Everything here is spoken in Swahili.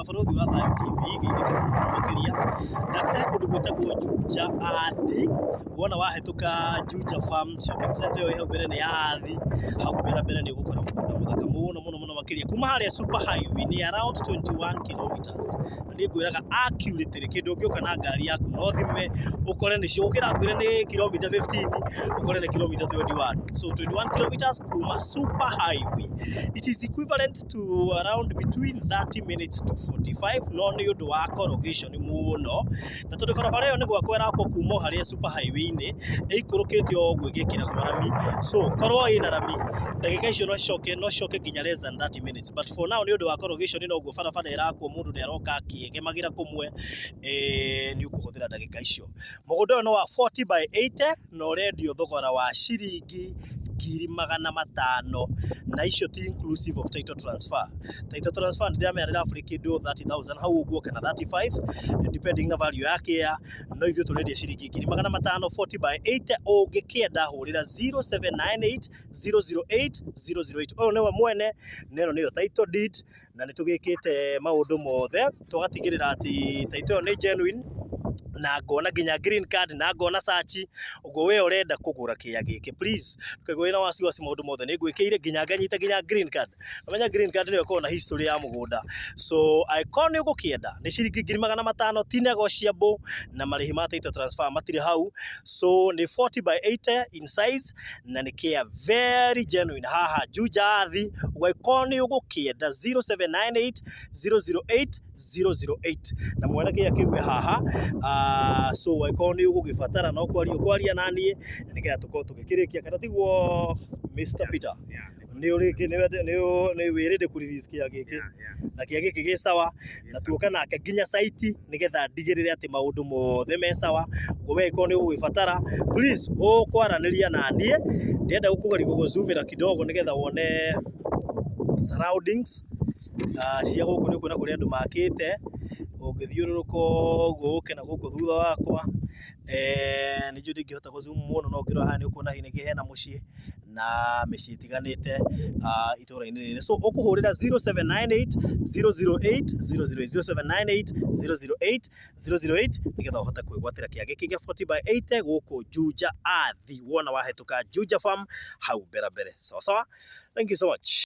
barothi wa Thayo TV geithĩke mũno makĩria ndakurehe kũndũ gwĩtagwo Juja Athi wona wahĩtũka Juja Farm Shopping Center ĩyo hau mbere nĩ ya Athi hau mbere nĩ ũgũkora mũgũnda mũthaka mũno makĩria kuma harĩa Super Highway nĩ around 21 kilometers na nĩ ngwĩraga accurately kĩndũ ũngĩũka na ngari yaku no thime ũkore nĩcio ũkĩra ngwĩre nĩ kilomita 15 ũkore nĩ kilomita 21 so 21 kilometers kuma Super Highway it is equivalent to around between 30 minutes to 45 no nĩ ũndũ wa corrugation mũno na tondũ barabara ĩyo nĩ gwakwa ĩrakwo kuma harĩa Super Highway inĩ ĩikũrũkĩte o ũguo ĩgĩkĩra rami so korwo ĩna rami ndagĩka icio no coke nginya less than 30 minutes but for now nĩ ũndũ wa corrugation no guo barabara ĩrakwo mũndũ nĩ aroka akĩgemagĩra kũmwe nĩ ũkũhũthĩra ndagĩka icio mũgũnda ũyũ no wa 40 by 80 na ũrendio thogora wa ciringi 500,000 na icio ti inclusive of title transfer ndĩramenya ndĩrabũrĩ kĩndũ 30,000 hau ũguo kana 35 depending na value yake ya no ithuĩ tũrendia ciringi 500,000 40 by 80 ũngĩkĩenda hũrĩra 0798 008 008 ũyũ nĩwe mwene na ĩno nĩyo title deed na nĩ tũgĩkĩte maũndũ mothe tũgatigĩrĩra atĩ title ĩyo nĩ genuine na ngona nginya green card na ngona search ugo we urenda kugura kia giki please kagwe na wasiwasi maundu mothe ni ngwikire nginya nganyita nginya green card amenya green card niyo kona history ya mugunda so icon ni ugukienda ni ciringi 500,000 ti negotiable na marihi ma title transfer matire hau so ni 40 by 80 in size na ni kia very genuine haha Juja Athi icon ni ugukienda 0798 008 008 na mwana kia kiwe haha so waiko ni ugugibatara no kwaria nanie nigetha tukorwo tugikirikia kana tiguo Mr Peter ni uriki ni wirinde ku release kia giki na kia giki gi sawa na tuoka nake nginya site nigetha ndigirire ati maundu mothe me sawa we iko ni ugibatara please ukwaraniria nanie ndenda gukuzoomira kidogo nigetha wone surroundings cia guku ni kuna kuria andu makite ũngĩthiũrũrũka ũguo ũke na gũkũ thutha wakwa nĩnjũ ndingĩhota gũzoom mũno no ngĩrora haha nĩ ũkuona hihi hena mũciĩ na mĩciĩ ĩtiganĩte itũra-inĩ rĩrĩ so ũkũhũrĩra 0798 008 008 0798 008 008 nĩgetha ũhote kwĩgwatĩra kĩa gĩkĩ gĩa 40 by 80 gũkũ Juja Athi wona wahĩtũka Juja Farm hau mbere sawa thank you so much.